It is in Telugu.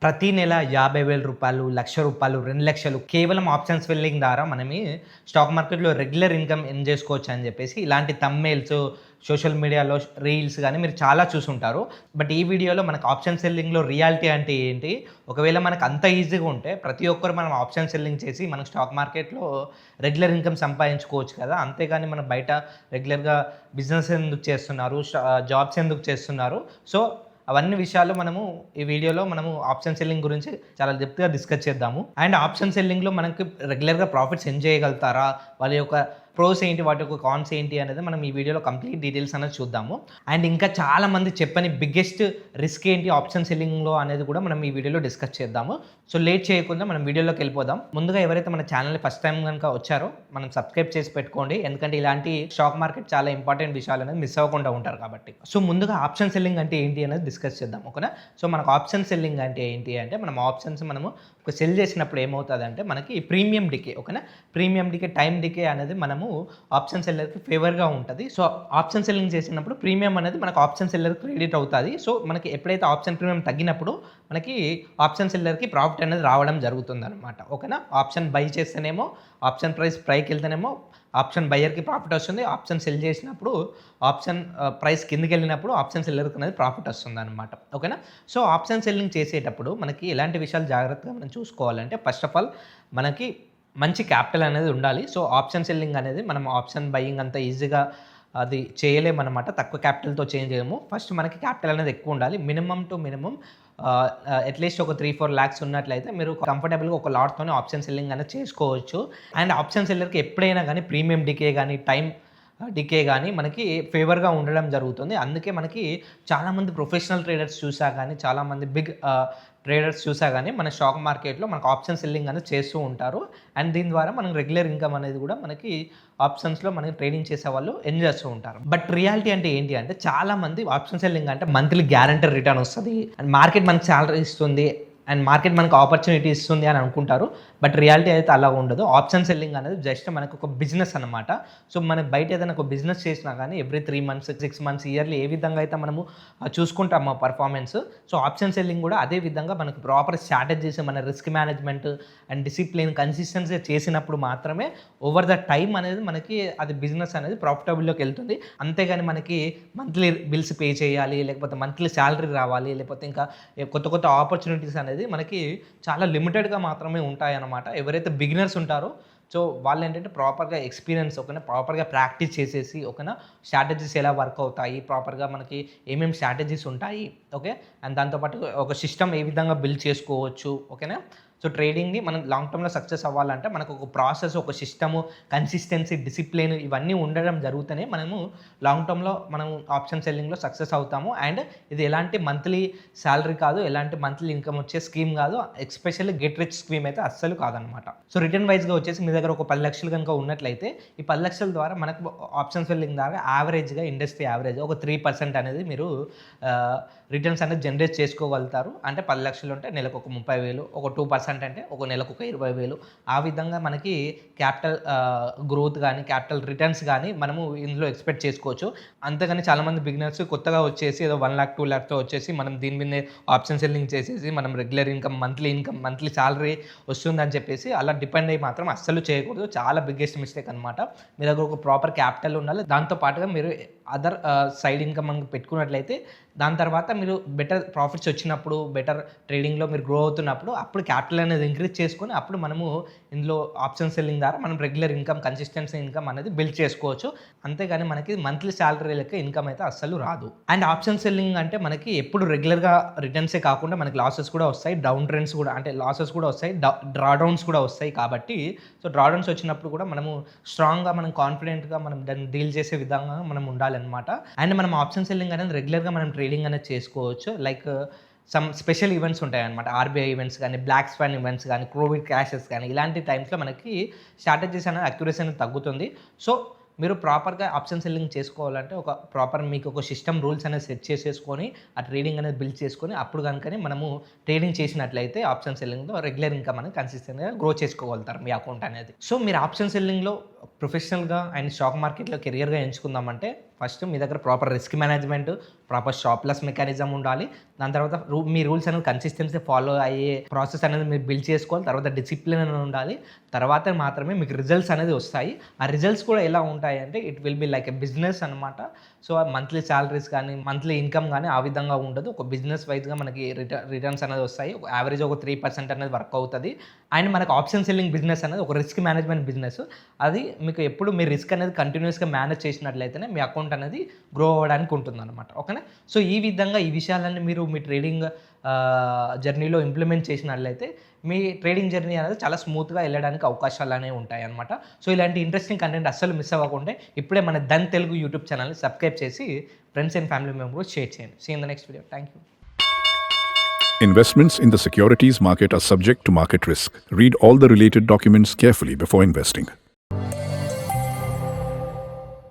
ప్రతి నెల రూ. 50,000, రూ. 1,00,000, రూ. 2,00,000 కేవలం ఆప్షన్స్ సెల్లింగ్ ద్వారా మనమి స్టాక్ మార్కెట్‌లో రెగ్యులర్ ఇన్‌కమ్ ఎర్న్ చేసుకోవచ్చు అని చెప్పేసి ఇలాంటి థంబ్‌నెయిల్స్, సోషల్ మీడియాలో రీల్స్ గాని మీరు చాలా చూసుంటారు. బట్ ఈ వీడియోలో మనకు ఆప్షన్ సెల్లింగ్‌లో రియాలిటీ అంటే ఏంటి? ఒకవేళ మనకు అంత ఈజీగా ఉంటే ప్రతి ఒక్కరు మనం ఆప్షన్ సెల్లింగ్ చేసి మనం స్టాక్ మార్కెట్‌లో రెగ్యులర్ ఇన్‌కమ్ సంపాదించుకోవచ్చు కదా! అంతేగాని మనం బయట రెగ్యులర్‌గా బిజినెస్ ఎందుకు చేస్తున్నారు? జాబ్స్ ఎందుకు చేస్తున్నారు? సో అవన్నీ విషయాలు మనము ఈ వీడియోలో మనము ఆప్షన్ సెల్లింగ్ గురించి చాలా డెప్త్‌గా డిస్కస్ చేద్దాము. అండ్ ఆప్షన్ సెల్లింగ్‌లో మనకి రెగ్యులర్‌గా ప్రాఫిట్స్ ఎర్న్ చేయగలుగుతారా? వాళ్ళ యొక్క ప్రోస్ ఏంటి? వాటి యొక్క కాన్స్ ఏంటి? అనేది మనం ఈ వీడియోలో కంప్లీట్ డీటెయిల్స్ అనేది చూద్దాము. అండ్ ఇంకా చాలామంది చెప్పని బిగ్గెస్ట్ రిస్క్ ఏంటి ఆప్షన్ సెల్లింగ్‌లో అనేది కూడా మనం ఈ వీడియోలో డిస్కస్ చేద్దాము. సో లేట్ చేయకుండా మనం వీడియోలోకి వెళ్ళిపోదాం. ముందుగా ఎవరైతే మన ఛానల్‌ని ఫస్ట్ టైం కనుక వచ్చారో మనం సబ్స్క్రైబ్ చేసి పెట్టుకోండి. ఎందుకంటే ఇలాంటి స్టాక్ మార్కెట్ చాలా ఇంపార్టెంట్ విషయాలు అనేది మిస్ అవ్వకుండా ఉంటారు కాబట్టి. సో ముందుగా ఆప్షన్ సెల్లింగ్ అంటే ఏంటి అనేది డిస్కస్ చేద్దాం. ఓకేనా? సో మనకు ఆప్షన్ సెల్లింగ్ అంటే ఏంటి అంటే మనం ఆప్షన్స్ మనము ఒక సెల్ చేసినప్పుడు ఏమవుతుందంటే మనకి ప్రీమియం డికే. ఓకేనా? ప్రీమియం డికే, టైం డికే అనేది మనము ఆప్షన్ సెల్లర్కి ఫేవర్గా ఉంటుంది. సో ఆప్షన్ సెల్లింగ్ చేసినప్పుడు ప్రీమియం అనేది మనకు ఆప్షన్ సెల్లర్కి క్రెడిట్ అవుతుంది. సో మనకి ఎప్పుడైతే ఆప్షన్ ప్రీమియం తగ్గినప్పుడు మనకి ఆప్షన్ సెల్లర్కి ప్రాఫిట్ అనేది రావడం జరుగుతుంది అనమాట. ఓకేనా? ఆప్షన్ బై చేస్తేనేమో ఆప్షన్ ప్రైస్ పైకి వెళ్తేనేమో ఆప్షన్ బయ్యర్కి ప్రాఫిట్ వస్తుంది. ఆప్షన్ సెల్ చేసినప్పుడు ఆప్షన్ ప్రైస్ కిందకి వెళ్ళినప్పుడు ఆప్షన్ సెల్లర్కి అనేది ప్రాఫిట్ వస్తుంది అనమాట. ఓకేనా? సో ఆప్షన్ సెల్లింగ్ చేసేటప్పుడు మనకి ఎలాంటి విషయాలు జాగ్రత్తగా మనం చూసుకోవాలంటే ఫస్ట్ ఆఫ్ ఆల్ మనకి మంచి క్యాపిటల్ అనేది ఉండాలి. సో ఆప్షన్ సెల్లింగ్ అనేది మనం ఆప్షన్ బయింగ్ అంత ఈజీగా అది చేయలేమన్నమాట. తక్కువ క్యాపిటల్తో చేయలేము. ఫస్ట్ మనకి క్యాపిటల్ అనేది ఎక్కువ ఉండాలి. మినిమమ్ టు మినిమమ్ అట్లీస్ట్ ఒక 3-4 lakhs ఉన్నట్లయితే మీరు కంఫర్టబుల్గా ఒక లాట్తోనే ఆప్షన్ సెల్లింగ్ అనేది చేసుకోవచ్చు. అండ్ ఆప్షన్ సెల్లర్కి ఎప్పుడైనా కానీ ప్రీమియం డికే కానీ టైం డికే కానీ మనకి ఫేవర్గా ఉండడం జరుగుతుంది. అందుకే మనకి చాలామంది ప్రొఫెషనల్ ట్రేడర్స్ చూసా కానీ చాలామంది బిగ్ ట్రేడర్స్ చూసా కానీ మన స్టాక్ మార్కెట్లో మనకు ఆప్షన్ సెల్లింగ్ అనేది చేస్తూ ఉంటారు. అండ్ దీని ద్వారా మనకు రెగ్యులర్ ఇన్కమ్ అనేది కూడా మనకి ఆప్షన్స్లో మనకి ట్రేడింగ్ చేసే వాళ్ళు ఎర్న్ చేస్తూ ఉంటారు. బట్ రియాలిటీ అంటే ఏంటి అంటే చాలామంది ఆప్షన్ సెల్లింగ్ అంటే మంత్లీ గ్యారంటీ రిటర్న్ వస్తుంది అండ్ మార్కెట్ మనకి సాలరీ ఇస్తుంది అండ్ మార్కెట్ మనకు ఆపర్చునిటీ ఇస్తుంది అని అనుకుంటారు. బట్ రియాలిటీ అయితే అలా ఉండదు. ఆప్షన్ సెల్లింగ్ అనేది జస్ట్ మనకు ఒక బిజినెస్ అనమాట. సో మనకి బయట ఏదైనా ఒక బిజినెస్ చేసినా కానీ ఎవ్రీ 3 months 6 months ఇయర్లీ ఏ విధంగా అయితే మనము చూసుకుంటాము పర్ఫార్మెన్స్. సో ఆప్షన్ సెల్లింగ్ కూడా అదే విధంగా మనకు ప్రాపర్ స్ట్రాటజీస్, మన risk management and discipline consistency చేసినప్పుడు మాత్రమే ఓవర్ ద టైం అనేది మనకి అది బిజినెస్ అనేది ప్రాఫిటబుల్లోకి వెళ్తుంది. అంతేగాని మనకి మంత్లీ బిల్స్ పే చేయాలి, లేకపోతే మంత్లీ శాలరీ రావాలి, లేకపోతే ఇంకా కొత్త కొత్త ఆపర్చునిటీస్ అనేది మనకి చాలా లిమిటెడ్గా మాత్రమే ఉంటాయన్నమాట. ఎవరైతే బిగినర్స్ ఉంటారో సో వాళ్ళు ఏంటంటే ప్రాపర్గా ఎక్స్పీరియన్స్ ఓకేనా, ప్రాపర్గా ప్రాక్టీస్ చేసేసి ఓకేనా, స్ట్రాటజీస్ ఎలా వర్క్ అవుతాయి, ప్రాపర్గా మనకి ఏమేమి స్ట్రాటజీస్ ఉంటాయి ఓకే, అండ్ దాంతోపాటు ఒక సిస్టమ్ ఏ విధంగా బిల్డ్ చేసుకోవచ్చు ఓకేనా. సో ట్రేడింగ్ని మనం లాంగ్ టర్మ్లో సక్సెస్ అవ్వాలంటే మనకు ఒక ప్రాసెస్, ఒక సిస్టము, కన్సిస్టెన్సీ, డిసిప్లిన్ ఇవన్నీ ఉండడం జరుగుతూనే మనము లాంగ్ టర్మ్లో మనం ఆప్షన్ సెల్లింగ్లో సక్సెస్ అవుతాము. అండ్ ఇది ఎలాంటి మంత్లీ శాలరీ కాదు, ఎలాంటి మంత్లీ ఇన్కమ్ వచ్చే స్కీమ్ కాదు, ఎస్పెషల్లీ గెట్ రిచ్ స్కీమ్ అయితే అస్సలు కాదనమాట. సో రిటర్న్ వైజ్గా వచ్చేసి మీ దగ్గర ఒక 10 లక్షలు కనుక ఉన్నట్లయితే ఈ 10 లక్షల ద్వారా మనకు ఆప్షన్ సెల్లింగ్ ద్వారా యావరేజ్గా ఇండస్ట్రీ యావరేజ్ ఒక 3% అనేది మీరు రిటర్న్స్ అనేది జనరేట్ చేసుకోగలుగుతారు. అంటే 10 లక్షలు ఉంటే నెలకు ఒక 30,000, ఒక 2% అంటే ఒక నెలకు ఒక 20,000. ఆ విధంగా మనకి క్యాపిటల్ గ్రోత్ కానీ క్యాపిటల్ రిటర్న్స్ కానీ మనము ఇందులో ఎక్స్పెక్ట్ చేసుకోవచ్చు. అంతేగాని చాలామంది బిగినర్స్ కొత్తగా వచ్చేసి ఏదో 1 lakh 2 lakhతో వచ్చేసి మనం దీని మీదే ఆప్షన్ సెల్లింగ్ చేసేసి మనం రెగ్యులర్ ఇన్కమ్, మంత్లీ శాలరీ వస్తుందని చెప్పేసి అలా డిపెండ్ అయ్యి మాత్రం అస్సలు చేయకూడదు. చాలా బిగ్గెస్ట్ మిస్టేక్ అనమాట. మీ దగ్గర ఒక ప్రాపర్ క్యాపిటల్ ఉండాలి. దాంతో పాటుగా మీరు అదర్ సైడ్ ఇన్కమ్ మనకు పెట్టుకున్నట్లయితే దాని తర్వాత మీరు బెటర్ ప్రాఫిట్స్ వచ్చినప్పుడు, బెటర్ ట్రేడింగ్లో మీరు గ్రో అవుతున్నప్పుడు అప్పుడు క్యాపిటల్ అనేది ఇంక్రీజ్ చేసుకొని అప్పుడు మనము ఇందులో ఆప్షన్ సెల్లింగ్ ద్వారా మనం రెగ్యులర్ ఇన్కమ్, కన్సిస్టెన్సీ ఇన్కమ్ అనేది బిల్డ్ చేసుకోవచ్చు. అంతేగాని మనకి మంత్లీ శాలరీ లెక్క ఇన్కమ్ అయితే అస్సలు రాదు. అండ్ ఆప్షన్ సెల్లింగ్ అంటే మనకి ఎప్పుడు రెగ్యులర్గా రిటర్న్సే కాకుండా మనకి లాసెస్ కూడా వస్తాయి, డౌన్ ట్రెండ్స్ కూడా అంటే లాసెస్ కూడా వస్తాయి, డ్రాడౌన్స్ కూడా వస్తాయి. కాబట్టి సో డ్రాడౌన్స్ వచ్చినప్పుడు కూడా మనము స్ట్రాంగ్గా, మనం కాన్ఫిడెంట్గా మనం దాన్ని డీల్ చేసే విధంగా మనం ఉండాలన్నమాట. అండ్ మనం ఆప్షన్ సెల్లింగ్ అనేది రెగ్యులర్గా మనం ట్రేడింగ్ అనేది చేసుకోవచ్చు. లైక్ సమ్ స్పెషల్ ఈవెంట్స్ ఉంటాయన్నమాట. ఆర్బీఐ ఈవెంట్స్ కానీ, బ్లాక్ స్వాన్ ఈవెంట్స్ కానీ, కోవిడ్ క్రాషెస్ కానీ ఇలాంటి టైమ్స్లో మనకి స్ట్రాటజీస్ అనేది అక్యురసీ అనేది తగ్గుతుంది. సో మీరు ప్రాపర్గా ఆప్షన్ సెల్లింగ్ చేసుకోవాలంటే ఒక ప్రాపర్ మీకు ఒక సిస్టమ్ రూల్స్ అనేది సెట్ చేసేసుకొని ఆ ట్రేడింగ్ అనేది బిల్డ్ చేసుకొని అప్పుడు కనుకనే మనము ట్రేడింగ్ చేసినట్లయితే ఆప్షన్ సెల్లింగ్లో రెగ్యులర్ ఇన్కమ్ అనేది కన్సిస్టెంట్గా గ్రో చేసుకోగలుగుతారు మీ అకౌంట్ అనేది. సో మీరు ఆప్షన్ సెల్లింగ్లో ప్రొఫెషనల్గా అండ్ స్టాక్ మార్కెట్లో కెరియర్గా ఎంచుకుందామంటే ఫస్ట్ మీ దగ్గర proper risk management, proper stop loss mechanism ఉండాలి. దాని తర్వాత మీ రూల్స్ అనేది కన్సిస్టెన్సీ ఫాలో అయ్యే ప్రాసెస్ అనేది మీరు బిల్డ్ చేసుకోవాలి. తర్వాత డిసిప్లిన్ అనేది ఉండాలి. తర్వాత మాత్రమే మీకు రిజల్ట్స్ అనేది వస్తాయి. ఆ రిజల్ట్స్ కూడా ఎలా ఉంటాయి అంటే it will be like a business అనమాట. సో మంత్లీ శాలరీస్ కానీ మంత్లీ ఇన్కమ్ కానీ ఆ విధంగా ఉండదు. ఒక బిజినెస్ వైజ్గా మనకి రిటర్న్స్ అనేది వస్తాయి. యావరేజ్ ఒక 3% అనేది వర్క్ అవుతుంది. అండ్ మనకు ఆప్షన్ సెల్లింగ్ బిజినెస్ అనేది ఒక రిస్క్ మేనేజ్మెంట్ బిజినెస్. అది మీకు ఎప్పుడు మీ రిస్క్ అనేది కంటిన్యూస్గా మేనేజ్ చేసినట్లయితేనే మీ అకౌంట్ అనేది గ్రో అవ్వడానికి ఉంటుంది అనమాట. ఓకేనా. సో ఈ విధంగా ఈ విషయాలన్నీ మీరు మీ ట్రేడింగ్ జర్నీలో ఇంప్లిమెంట్ చేసినట్లయితే మీ ట్రేడింగ్ జర్నీ అనేది చాలా స్మూత్గా వెళ్ళడానికి అవకాశాలు అనేవి ఉంటాయి అనమాట. సో ఇలాంటి ఇంట్రెస్టింగ్ కంటెంట్ అస్సలు మిస్ అవ్వకుండా ఇప్పుడే మన ధన్ తెలుగు యూట్యూబ్ ఛానల్ని సబ్స్క్రైబ్ చేసి friends and family members share చేయండి. See in the next video. Thank you. Investments in the securities market are subject to market risk. Read all the related documents carefully before investing.